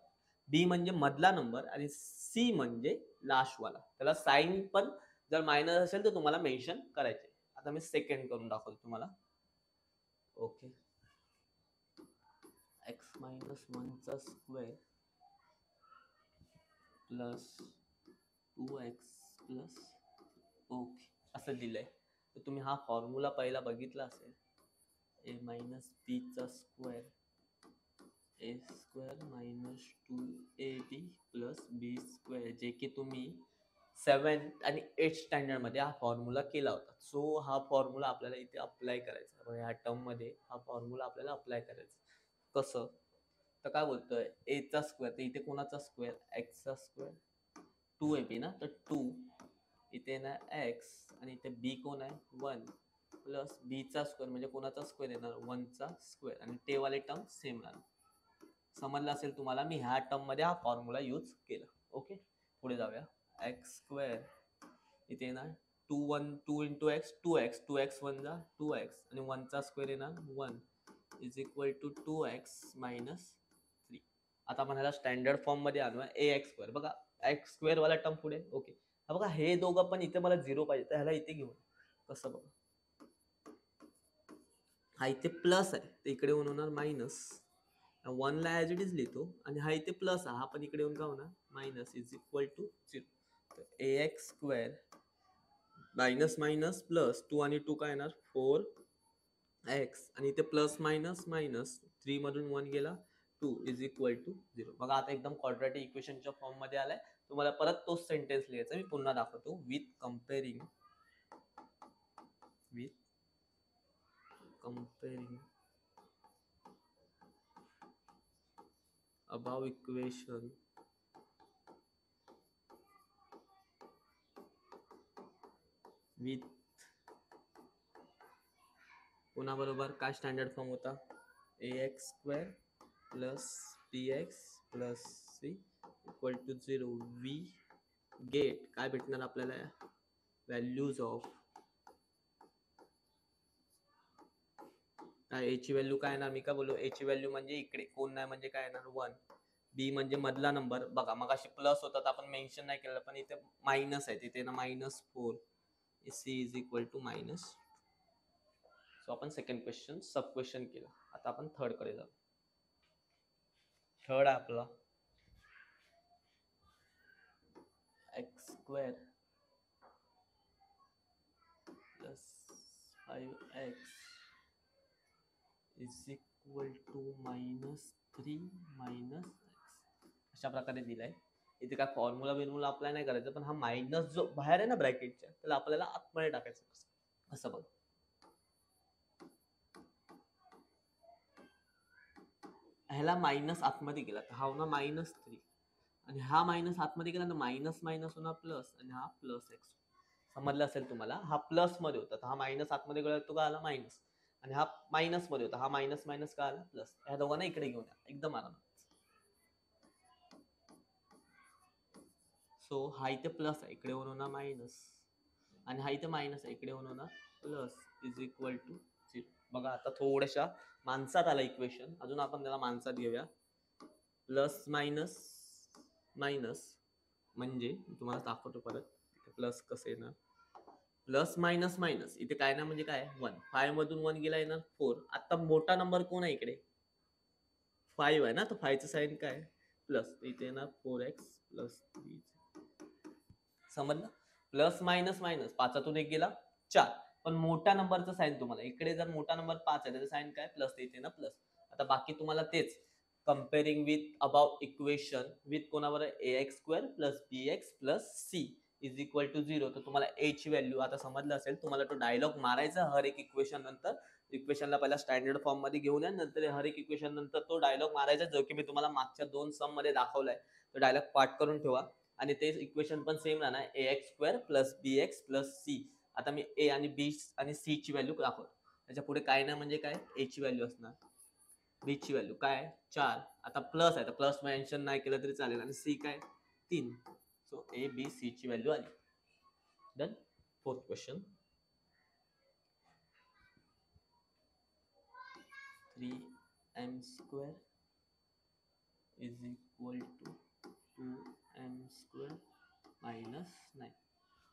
बी म्हणजे मधला नंबर आणि सी म्हणजे लास्ट वाला. त्याला साइन पण जर मायनस असेल तर तुम्हाला मेन्शन करायचे. आता मी सेकंड करून दाखवतो तुम्हाला. ओके. x - 1 चा square plus 2x plus okay असं दिलंय. तर तुम्ही हा फॉर्म्युला पहिला बघितला असेल. a मायनस बी चा square a² minus 2ab plus b², जे की तुम्ही 7th आणि 8th स्टँडर्ड मध्ये हा फॉर्म्युला केला होता. सो हा फॉर्म्युला आपल्याला इथे अप्लाय करायचा. या टर्म मध्ये हा फॉर्म्युला आपल्याला अप्लाय करायचा. कसं? तर काय बोलतोय, a चा स्क्वेअर, तर इथे कोणाचा स्क्वेअर? x चा स्क्वेअर. 2ab ना, तर 2 इथे ना x आणि इथे b कोण आहे? 1 प्लस b चा स्क्वेअर म्हणजे कोणाचा स्क्वेअर येणार? 1 चा स्क्वेअर. आणि ते वाले टर्म सेम राहणार. समजलं असेल तुम्हाला. मी ह्या टर्म मध्ये हा फॉर्म्युला यूज केला. ओके. पुढे जाऊया. x² इथे येणार 2 इंटू x 2x 2x 1 जा 2x आणि 1 चा स्क्वेअर येणार 1 is equal to 2x minus 3. आता आपण ह्याला स्टँडर्ड फॉर्म मध्ये आणूया. ax². बघा x² वाला टर्म पुढे. ओके. बघा हे दोघं पण इथे मला 0 पाहिजे तर ह्याला इथे घेऊन कसं बघा, हा इथे प्लस आहे तर इकडे होणार मायनस. 1 ला ऍज इट इज लिहितो आणि हा इथे प्लस आहे, हा पण इकडे येऊन काय होणार? Minus is equal to 0. तर ax² मायनस मायनस प्लस 2 आणि 2 काय येणार? 4x आणि इथे प्लस मायनस मायनस 3 मधून 1 गेला 2 इज इक्वल टू 0. बघा आता एकदम क्वाड्रॅटिक इक्वेशनच्या फॉर्म मध्ये आलाय. तुम्हाला परत तोच सेंटेन्स लिहायचा. मी पुन्हा दाखवतो. With comparing above equation with कोणाबरोबर काय स्टँडर्ड फॉर्म होता? ax² plus bx plus c equal to 0. We get काय भेटणार आपल्याला? व्हॅल्यूज ऑफ काय? a ची व्हॅल्यू काय येणार? मी काय बोललो? a ची व्हॅल्यू म्हणजे इकडे कोण नाही म्हणजे काय येणार? 1. बी म्हणजे मधला नंबर. बघा मग अशी प्लस होता तर आपण मेन्शन नाही केलं पण इथे मायनस आहे, तिथे ना -4. C is equal to minus. So आपण सेकंड क्वेश्चन सब क्वेश्चन केलं. आता आपण थर्ड कडे जाऊ. थर्ड आपला x² plus 5x is equal to -3 minus x. अशा प्रकारे दिलाय. इथे काय फॉर्म्युला बिर्म्युला अप्लाय नाही करायचं, पण हा मायनस जो बाहेर आहे ना ब्रॅकेटच्या त्याला आपल्याला आतमध्ये टाकायचं. असं बघ, ह्याला मायनस आतमध्ये गेला तर हा होणार -3 आणि हा मायनस आतमध्ये गेला तर मायनस मायनस होणार प्लस आणि हा प्लस x. समजलं असेल तुम्हाला. हा प्लस मध्ये होता तर हा मायनस आतमध्ये गेला तो काय आला? मायनस. आणि हा मायनस मध्ये होता, हा मायनस मायनस काय आला? प्लस. ह्या दोघांना इकडे घेऊन या एकदम आरामात. सो हा इथे प्लस आहे, इकडे होणार मायनस आणि हा इथे मायनस आहे, इकडे होणार प्लस इज इक्वल टू 0. बघा आता थोड्याशा माणसात आला इक्वेशन, अजून आपण त्याला माणसात घेऊया. प्लस मायनस मायनस म्हणजे तुम्हाला दाखवतो परत प्लस कसं येणार. प्लस मायनस मायनस इथे काय ना म्हणजे काय 1, 5 मधून 1 गेला येणार 4. आता मोठा नंबर कोण आहे इकडे 5 आहे ना, तर 5 चं साइन काय प्लस, इथे येणार 4x प्लस 3. समजलं. प्लस मायनस मायनस 5तून 1 गेला 4. पण मोठ्या नंबरचं साइन तुम्हाला इकडे जर मोठा नंबर 5 आहे त्याचं साइन काय प्लस, इथे ना प्लस. आता बाकी तुम्हाला तेच comparing with about equation with कोणावर ax square plus bx plus c is equal to 0. तर तुम्हाला a ची व्हॅल्यू आता समजलं असेल. तुम्हाला तो डायलॉग मारायचा हर एक इक्वेशन नंतर. इक्वेशनला पहिला स्टँडर्ड फॉर्म मध्ये घेऊन या, नंतर हर एक इक्वेशन नंतर तो डायलॉग मारायचा जो की मी तुम्हाला मागच्या 2 सम मध्ये दाखवलाय. तो डायलॉग पाठ करून ठेवा आणि ते इक्वेशन पण सेम राहणार ax square plus bx plus c. आता मी a आणि b आणि c ची व्हॅल्यू दाखवतो. त्याच्या पुढे काय ना म्हणजे काय a ची व्हॅल्यू असणार, b ची व्हॅल्यू काय 4. आता प्लस आहे तर प्लस मेन्शन नाही केलं तरी चालेल, आणि c काय 3. सो a b c ची व्हॅल्यू आली. Done. Fourth question. 3m square is equal to 2m square minus 9.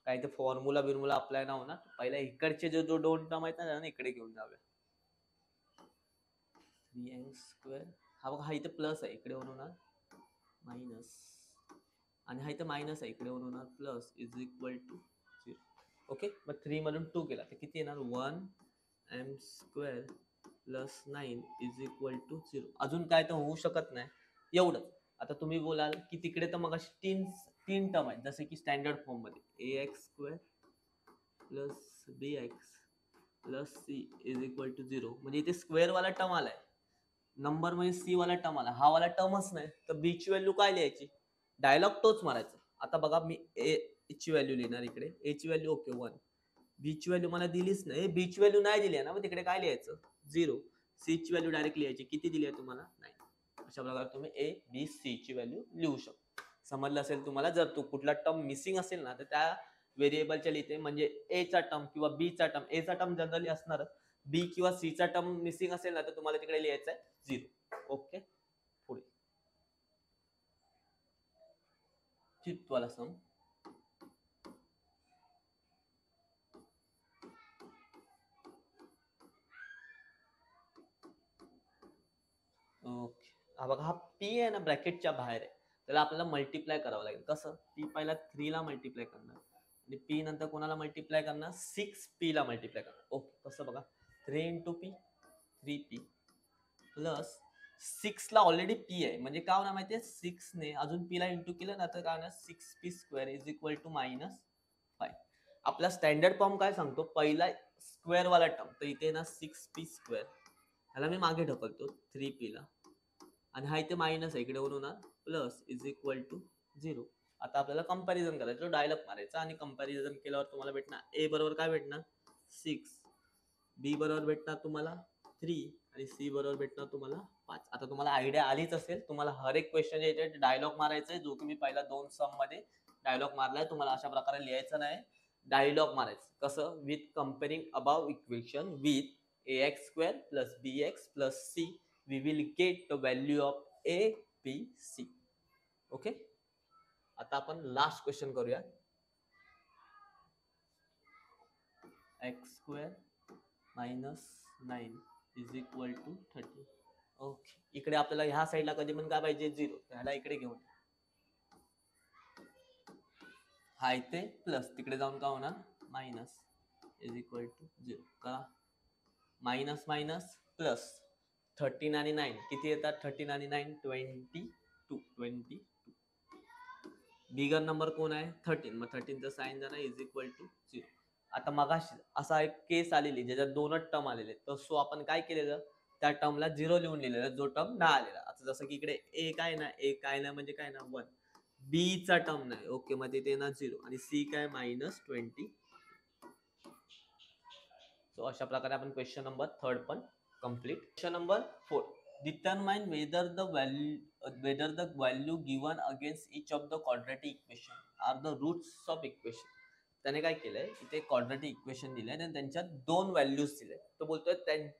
काय ते फॉर्म्युला बिर्मुला अप्लाय ना होणार. पहिला इकडचे जो दोन टर्म आहेत ना इकडे घेऊन जाऊया. 3m स्क्वेअर हा बघा, हा इथे प्लस आहे इकडे होणार मायनस, आणि हा इथे मायनस आहे इकडे होणार plus is equal to 0. Okay. मग 3 मधून 2 केला तर किती येणार 1m square plus 9 is equal to 0. अजून काय तर होऊ शकत नाही एवढंच. आता तुम्ही बोलाल की तिकडे तर मग अशी तीन टर्म आहेत जसे की स्टँडर्ड फॉर्म मध्ये ax square plus bx plus c is equal to 0. म्हणजे इथे स्क्वेअर वाला टर्म आलाय, नंबर म्हणजे सी वाला टर्म आला, हा वाला टर्मच नाही. तर बी ची व्हॅल्यू काय लिहायची, डायलॉग तोच मारायचा. आता बघा मी ए ची व्हॅल्यू लिहिणार इकडे. ए ची व्हॅल्यू ओके 1, बी ची व्हॅल्यू मला दिलीच नाही, बी ची व्हॅल्यू नाही दिली आहे ना, मग तिकडे काय लिहायचं 0. सी ची व्हॅल्यू डायरेक्ट लिहायची, किती दिली आहे तुम्हाला 9. अशा प्रकारे तुम्ही ए बी सी ची व्हॅल्यू लिहू शकता. समजलं असेल तुम्हाला. जर तू कुठला टर्म मिसिंग असेल ना तर त्या व्हेरिएबलच्या लिहिते, म्हणजे ए चा टर्म किंवा बी चा टर्म. ए चा टर्म जनरली असणारच, बी किंवा सी चा टर्म मिसिंग असेल ना तर तुम्हाला तिकडे लिहायचं आहे 0. ओके. पुढे फिफ्थ वाला सम. ओके. हा बघा, हा पी आहे ना ब्रॅकेटच्या बाहेर आहे, त्याला आपल्याला मल्टिप्लाय करावं लागेल. कसं, पी पहिला 3 ला मल्टिप्लाय करणार आणि पी नंतर कोणाला मल्टिप्लाय करणार 6p ला मल्टिप्लाय करणार. ओके. कसं बघा 3 इंटू पी 3p प्लस 6 ला ऑलरेडी पी आहे, म्हणजे काय होणार माहितीये 6 ने अजून पी ला इंटू केलं ना तर काय होणार 6p square is equal to minus 5. आपला स्टँडर्ड फॉर्म काय सांगतो, पहिला स्क्वेअर वाला टर्म, तर इथे ना 6p स्क्वेअर, ह्याला मी मागे ढकलतो 3p ला, आणि हा इथे मायनस आहे इकडे होणार प्लस इज इक्वल टू 0. आता आपल्याला कंपॅरिझन करायचं, डायलॉग मारायचा, आणि कंपॅरिझन केल्यावर तुम्हाला भेटणार ए बरोबर काय भेटणार 6, बी बरोबर भेटणार तुम्हाला 3, आणि सी बरोबर भेटणार तुम्हाला 5. आता तुम्हाला आयडिया आलीच असेल. तुम्हाला हर एक क्वेश्चन याचे डायलॉग मारायचा आहे, जो की मी पहिला 2 सम मध्ये डायलॉग मारलाय. तुम्हाला अशा प्रकारे लिहायचं नाही, डायलॉग मारायचं. कसं, with comparing above equation with ax square plus bx plus c we will get the value of a b c. Okay. आता आपण लास्ट क्वेश्चन करूया. x square minus 9 is equal to 30. Okay. इकडे आपल्याला ह्या साईडला कधी पण काय पाहिजे 0, ह्याला इकडे घेऊन हा इथे प्लस, तिकडे जाऊन काय होणार मायनस इज इक्वल टू 0. का मायनस मायनस प्लस 13 आणि 9 किती येतात, 13 आणि 9 22. बिगर नंबर कोण आहे 13, मग 13 चं साइन जाणार इज इक्वल टू 0. आता मगाशी असा एक केस आलेली ज्याच्यात दोनच टर्म आलेले, तर सो आपण काय केलेलं, त्या टर्मला 0 लिहून लिहिलेलं, जो टर्म नाही आलेला. आता जसं की इकडे ए काय ना, ए काय ना म्हणजे काय ना 1, बी चा टर्म नाही. ओके. मग तिथे ना 0, आणि सी काय मायनस 20. सो अशा प्रकारे आपण क्वेश्चन नंबर 3 पण complete. Question number 4. Determine whether the value given against each of the quadratic equation are the roots of equation. त्याने काय केलंय, इथे क्वाड्रॅटिक इक्वेशन दिलंय आणि त्यांच्यात दोन व्हॅल्यूज दिले. तो बोलतोय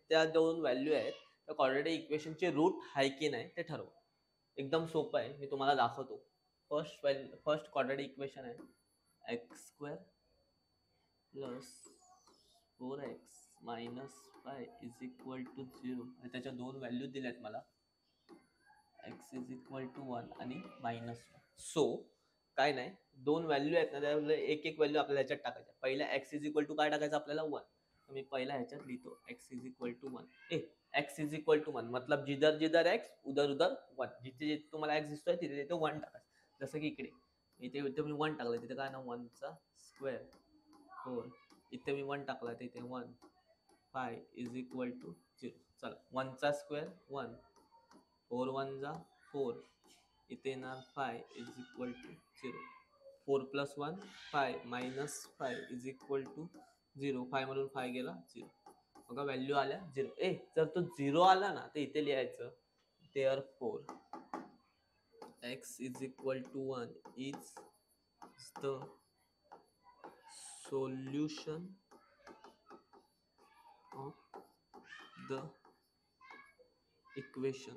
त्या दोन व्हॅल्यू आहेत त्या क्वाड्रॅटिक इक्वेशनचे रूट आहे की नाही ते ठरव. एकदम सोपं आहे, मी तुम्हाला दाखवतो. फर्स्ट क्वाड्रॅटिक इक्वेशन आहे x² plus 4x minus 5 is equal to 0 आणि त्याच्या दोन व्हॅल्यू दिल्यात मला, x इज इक्वल टू 1 आणि -1. सो काय नाही, दोन व्हॅल्यू आहेत ना, त्यामुळे एक एक व्हॅल्यू आपल्याला ह्याच्यात टाकायच्या. पहिला x इज इक्वल टू काय टाकायचं आपल्याला 1. तर मी पहिला ह्याच्यात लिहितो x is equal to 1. x is equal to 1 मतलब जिधर जिधर x उधर उधर 1. जिथे जिथे तुम्हाला x दिसतोय तिथे तिथे 1 टाकायचं. जसं की इकडे इथे मी 1 टाकलं, तिथे काय ना 1 चा स्क्वेअर 4. इथे मी 1 टाकला, तिथे 1. 5 इज इक्वल टू 0. चला 1 चा स्क्वेअर 1, 4 1 जा 4, इथे येणार 5 is equal to 0. 4 plus 1 5 minus 5 is equal to 0. 5 मधून 5 गेला 0. बघा व्हॅल्यू आल्या 0. जर तो 0 आला ना तर इथे लिहायचं therefore x is equal to 1 is the solution of the equation.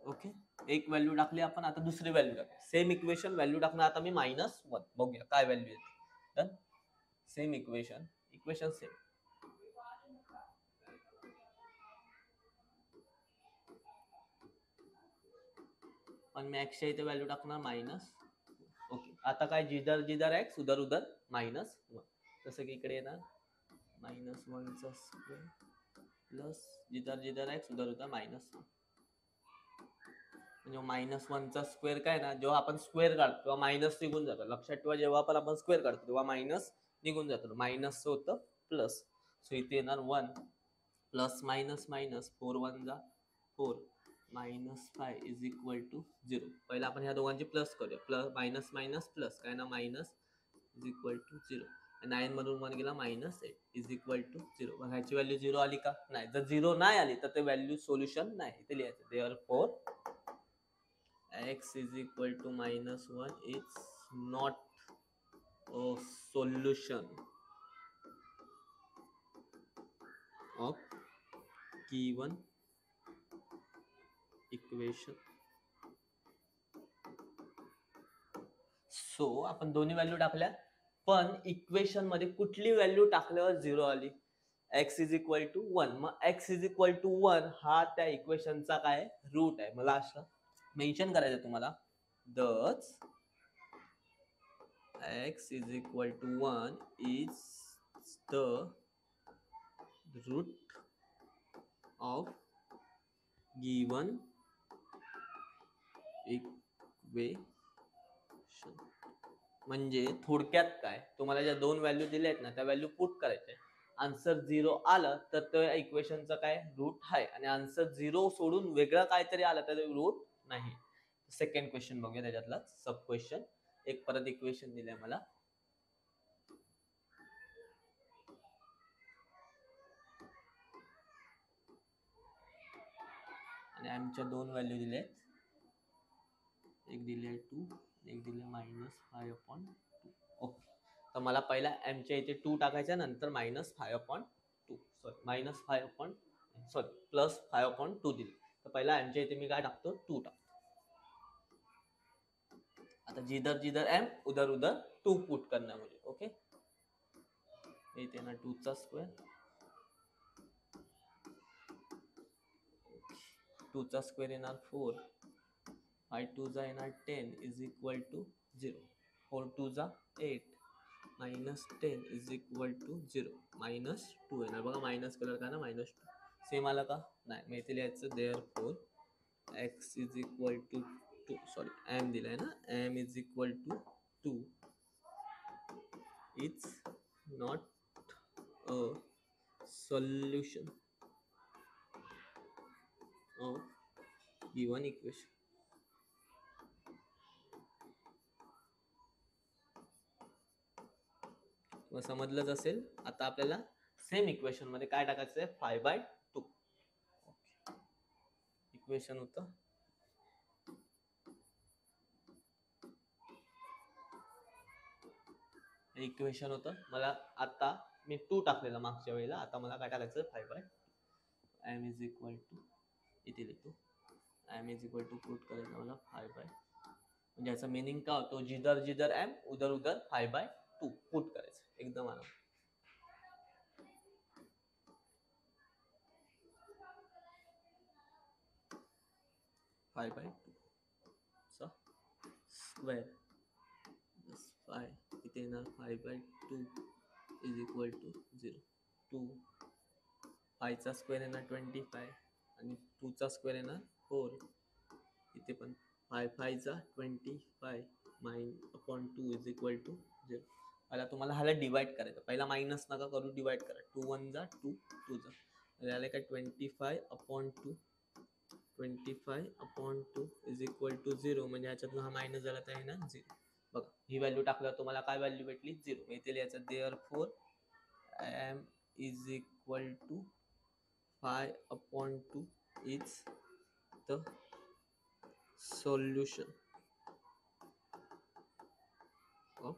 Okay, एक व्हॅल्यू टाकली आपण, आता दुसरी व्हॅल्यू टाकली. सेम इक्वेशन व्हॅल्यू टाकणार आता मी -1. बघूया काय व्हॅल्यू येते. डन. Same equation same. पण मी x च्या इथे व्हॅल्यू टाकणार मायनस. ओके, आता काय जिधर जिधर x उधर उधर -1. जसं की इकडे येणार -1 चा स्क्वेअर प्लस जिधर जिधर x उधर उधर -1. म्हणजे -1 चा स्क्वेअर काय ना, जेव्हा आपण स्क्वेअर काढतो तेव्हा मायनस निघून जातो. लक्षात ठेवा, जेव्हा पण आपण स्क्वेअर काढतो तेव्हा मायनस निघून जातो. मायनस होतं प्लस. सो इथे येणार 1 प्लस मायनस मायनस 4 1 जा 4 -5 इज इक्वल टू 0. पहिला आपण ह्या दोघांची प्लस करूया. प्लस मायनस मायनस प्लस काय ना, मायनस इज इक्वल टू 0. 9 मधून 1 गेला -8 इज इक्वल टू 0. मग ह्याची व्हॅल्यू 0 आली का? नाही. जर 0 नाही आली तर ते व्हॅल्यू सोल्युशन नाही. इथे लिहायचं therefore x is equal to -1 is not a solution of given equation. So आपण दोन्ही व्हॅल्यू टाकल्या, पण इक्वेशन मध्ये कुठली व्हॅल्यू टाकल्यावर 0 आली? x is equal to 1. मग x इज इक्वल टू 1 हा त्या इक्वेशनचा काय रूट आहे. मला असं मेन्शन करायचं तुम्हाला. thus x is equal to 1 is the root of given equation. म्हणजे थोडक्यात काय, तुम्हाला ज्या दोन व्हॅल्यू दिल्या आहेत ना त्या व्हॅल्यू पुट करायच्या. आन्सर 0 आलं तर त्या इक्वेशनचा काय रूट आहे, आणि आन्सर 0 सोडून वेगळं काहीतरी आलं तर रूट नाही. सेकंड क्वेश्चन बघूया, त्याच्यातला सब क्वेश्चन. एक परत इक्वेशन दिलंय मला. आणि आमच्या दोन व्हॅल्यू दिले, एक दिले 2, एक दिले -5/2. ओके, तर मला पहिला एमच्या इथे 2 टाकायचा, नंतर -5/2 सॉरी +5/2 दिले. तर पहिला एमच्या इथे मी काय टाकतो 2 टाकतो. आता जिधर जिधर एम उधर उधर 2 पुट करना मुझे. ओके, इथे ना 2 चा स्क्वेअर 2 चा स्क्वेअर येणार 4, 5 2 जा येणार 10 इज इक्वल टू 0. 4 2 जा 8 -10 इज इक्वल टू 0. -2 येणार. बघा मायनस कलर का ना, -2 सेम आला का? नाही. मग इथे लिहायचं therefore x is equal to 2, sorry m दिलाय ना, m is equal to 2 it's not a solution of given equation. समजलंच असेल. आता आपल्याला सेम इक्वेशन मध्ये काय टाकायचं आहे, 5/2 इक्वेशन होतं. इक्वेशन होतं. मला आता मी 2 टाकलेलं मागच्या वेळेला, आता मला काय टाकायचं 5 by m is equal to, इथे लिहितो m is equal to put करायचं मला 5 बाय, म्हणजे याचा मिनिंग काय होतो, जिधर जिधर एम उधर उधर 5 बाय 2 पुट करायचं एकदम आराम. फाय बाय टू चा स्क्वेअर प्लस 5, इथे येणार 5 बाय 2 इज इक्वल टू 0. 2 5चा स्क्वेअर येणार 25 आणि 2चा स्क्वेअर येणार 4. इथे पण 5 5चा 25 -2 इज इक्वल टू 0. आता तुम्हाला ह्याला डिवाइड करायचं, पहिला मायनस नका करू, डिवाइड करा. 2 1 जा 2, 2 जा, याला काय 25/2 25/2 इज इक्वल टू 0. म्हणजे ह्याच्यातून हा मायनस झाला तर आहे ना 0. बघा ही व्हॅल्यू टाकल्यावर तुम्हाला काय व्हॅल्यू भेटली 0. इथे लिहायचं therefore m is equal to 5/2 is the solution of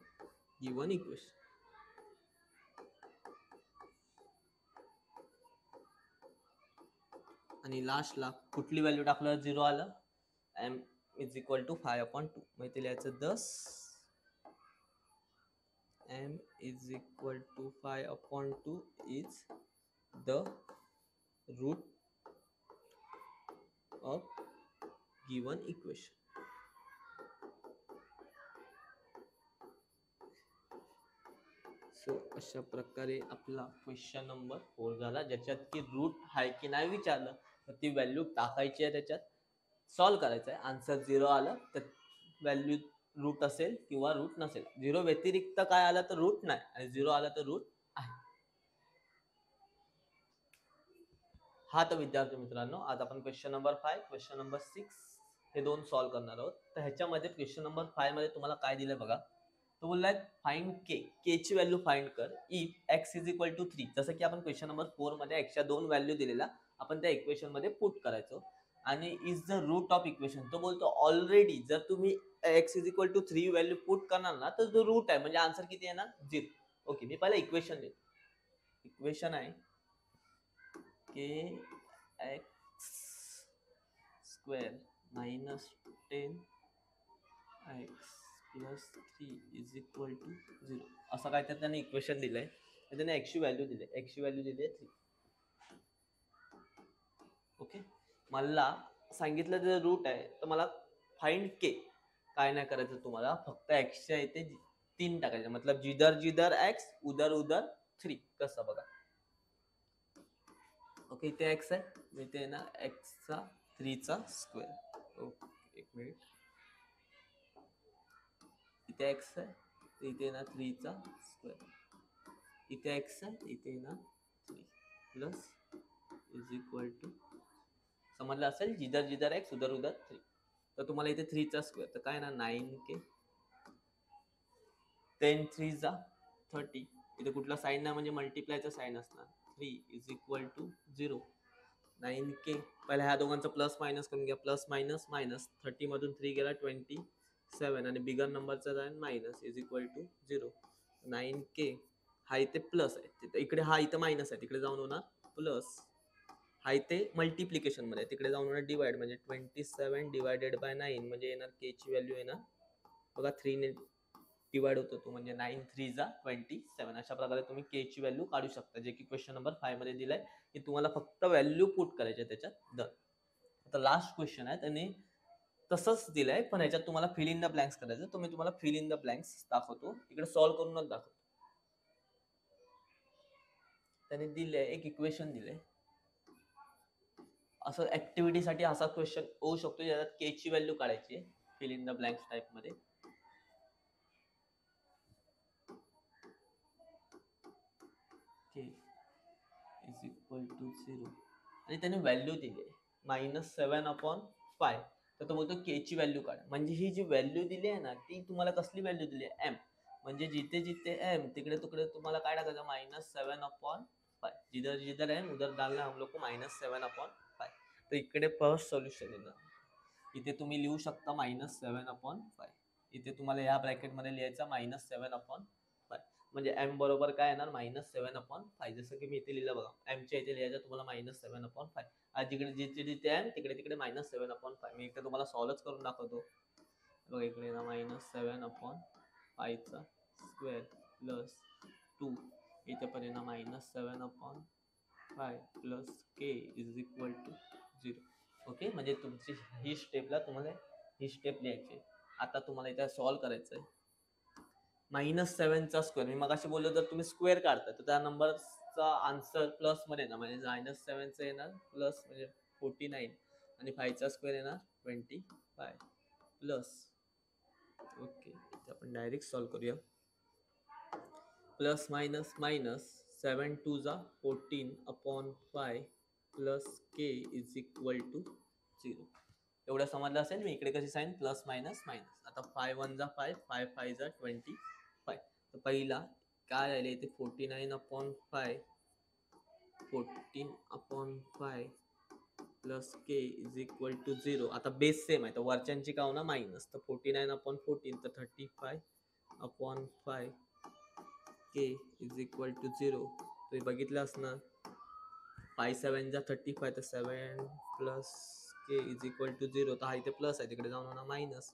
given equation. आणि लास्टला कुठली व्हॅल्यू टाकलं 0 आलं, m इज इक्वल टू 5/2. मग इथे लिहायचं 10 m is equal to 5/2 is the root of given equation. So अशा प्रकारे आपला क्वेश्चन नंबर 4 झाला, ज्याच्यात की रूट आहे की नाही विचारलं तर ती व्हॅल्यू टाकायची आहे, त्याच्यात सॉल्व्ह करायचं आहे. आन्सर 0 आलं तर व्हॅल्यू रूट असेल किंवा रूट नसेल. 0 व्यतिरिक्त काय आलं तर रूट नाही, आणि 0 आलं तर रूट आहे. हा तर विद्यार्थी मित्रांनो, आज आपण क्वेश्चन नंबर 5 क्वेश्चन नंबर 6 हे दोन सॉल्व्ह करणार आहोत. तर ह्याच्यामध्ये क्वेश्चन नंबर 5 मध्ये तुम्हाला काय दिलंय बघा. तो बोललाय फाइंड के ची व्हॅल्यू फाइंड कर if x is equal to 3. जसं की आपण क्वेश्चन नंबर 4 मध्ये एक्सच्या 2 व्हॅल्यू दिलेला, आपण त्या इक्वेशन मध्ये पुट करायचो. आणि is the root of equation, तो बोलतो ऑलरेडी जर तुम्ही x is equal to 3 value put करणार ना तर जो रूट आहे म्हणजे आन्सर किती येणार 0. ओके, मी पहिला इक्वेशन देतो. इक्वेशन आहे k x square minus 10 x plus 3 is equal to 0. असं काय तर त्याने इक्वेशन दिलंय, त्याने एक्सची व्हॅल्यू दिली, एक्सची व्हॅल्यू दिली आहे 3. ओके, मला सांगितलं जर रूट आहे तर मला फाइंड के काय नाही करायचं तुम्हाला, फक्त एक्सच्या इथे 3 टाकायचं. मतलब जिधर जिधर एक्स उधर उधर 3. कसं बघा. ओके, इथे एक्स आहे, इथे ना एक्सचा 3चा स्क्वेअर. ओके, एक मिनिट. इथे एक्स आहे, इथे ना 3चा स्क्वेअर. इथे एक्स आहे, इथे ना 3 प्लस इज इक्वल टू, समजलं असेल, जिधर जिधर एक्स उधर उधर 3. तर तुम्हाला इथे 3चा स्क्वेअर तर काय ना 9k 10 3 जा 30. इथे कुठला साइन नाही म्हणजे मल्टिप्लायचा साइन असणार. 3 इज इक्वल टू 0. 9k पहिला ह्या दोघांचं प्लस मायनस करून घ्या. प्लस मायनस मायनस 30 मधून 3 गेला 27 आणि बिगर नंबरचा जाईल minus is equal to 0. 9k हा इथे प्लस आहे, इकडे हा इथे मायनस आहे, तिकडे जाऊन होणार प्लस. हा इथे मल्टिप्लिकेशन मध्ये, तिकडे जाऊन होणार डिवाइड, म्हणजे 27 डिवायडेड बाय 9 म्हणजे येणार के ची व्हॅल्यू येणार बघा 3 ने डिवाइड होतो तो, म्हणजे 9 3 जा 27. अशा प्रकारे तुम्ही के ची व्हॅल्यू काढू शकता, जे की क्वेश्चन नंबर 5 मध्ये दिलाय की तुम्हाला फक्त व्हॅल्यू पुट करायचे त्याच्यात दर. आता लास्ट क्वेश्चन आहे, त्याने तसंच दिलंय पण ह्याच्यात तुम्हाला फिल इन द ब्लँक्स करायचं. तो मी तुम्हाला फिल इन द ब्लँक्स दाखवतो, इकडे सॉल्व्ह करूनच दाखवतो. त्याने दिले एक इक्वेशन दिले, असं ऍक्टिव्हिटीसाठी असा क्वेश्चन होऊ शकतो ज्याच्यात के ची व्हॅल्यू काढायची आहे fill in the blanks type मध्ये. के इज इक्वल टू 0 आणि त्याने व्हॅल्यू दिली -7/5. तर तो बोलतो के ची व्हॅल्यू काढा. म्हणजे ही जी व्हॅल्यू दिली आहे ना ती तुम्हाला कसली व्हॅल्यू दिली आहे, एम. म्हणजे जिथे जिथे एम तिकडे तिकडे तुम्हाला काय टाकायचं -7/5. जिधर जिधर एम उधर डालना हम लोग को -7/5. तर इकडे फर्स्ट सोल्युशन येणार, इथे तुम्ही लिहू शकता -7/5. इथे तुम्हाला या ब्रॅकेट मध्ये लिहायचा -7/5. म्हणजे एम बरोबर काय येणार -7/5. जसं की मी इथे लिहिलं बघा, एमच्या इथे लिहायचं तुम्हाला -7/5. आज जिकडे जिथे जिथे एम तिकडे तिकडे -7/5. मी इथे तुम्हाला सॉल्वच करून दाखवतो. बघा इकडे ना -7/5 स्क्वेअर प्लस 2 इथे पण आहे ना -7/5 plus k is equal to 0. Okay, म्हणजे तुमची ही स्टेपला तुम्हाला ही स्टेप लिहायची. आता तुम्हाला इथे सॉल्व करायचं आहे. -7चा स्क्वेअर मी मगाशी बोललो, जर तुम्ही स्क्वेअर काढता तर त्या नंबरचा आन्सर प्लस मध्ये येणार, म्हणजे -7चा येणार प्लस म्हणजे 49 आणि 5चा स्क्वेअर येणार 25 प्लस. ओके, इथे आपण डायरेक्ट सॉल्व करूया. प्लस मायनस मायनस 7 2 जा 14/5 plus k is equal to 0. एवढं समजलं असेल. मी इकडे कशी साईन प्लस मायनस मायनस. आता 5 1 जा 5 5 5 जा 25. तर पहिला काय राहिले इथे 49/5 14/5 plus k is equal to 0. आता बेस सेम आहे तर वरच्यांची का होणार मायनस. तर 49/14 तर 35/5 k इज इक्वल टू 0. तुम्ही बघितलं असणार 5 7 जा 35 तर 7 plus k is equal to 0. तर हा इथे प्लस आहे, तिकडे जाऊन होणार मायनस.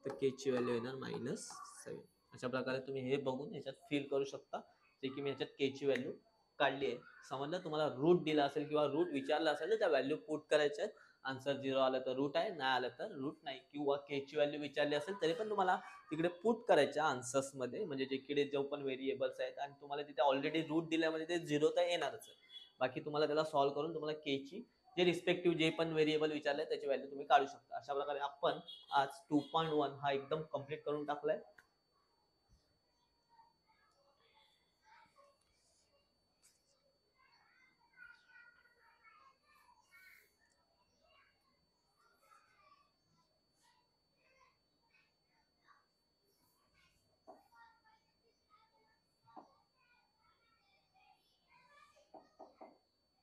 तर k ची व्हॅल्यू येणार -7. अशा प्रकारे तुम्ही हे बघून याच्यात फिल करू शकता, जे की मी याच्यात k ची व्हॅल्यू काढली आहे. समजलं? तुम्हाला रूट दिला असेल किंवा रूट विचारला असेल तर त्या व्हॅल्यू पुट करायच्या. आन्सर 0 आलं तर रूट आहे, नाही आलं तर रूट नाही. किंवा k ची व्हॅल्यू विचारली असेल तरी पण तुम्हाला तिकडे पुट करायच्या आन्सर्स मध्ये, म्हणजे जिकडे जो पण व्हेरिएबल्स आहेत आणि तुम्हाला तिथे ऑलरेडी रूट दिल्यामध्ये ते 0 तर येणारच आहे. बाकी तुम्हाला त्याला सॉल्व्ह करून तुम्हाला k ची जे रिस्पेक्टिव्ह जे पण व्हेरिएबल विचारले त्याची व्हॅल्यू तुम्ही काढू शकता. अशा प्रकारे आपण आज 2.1 हा एकदम कम्प्लीट करून टाकलाय.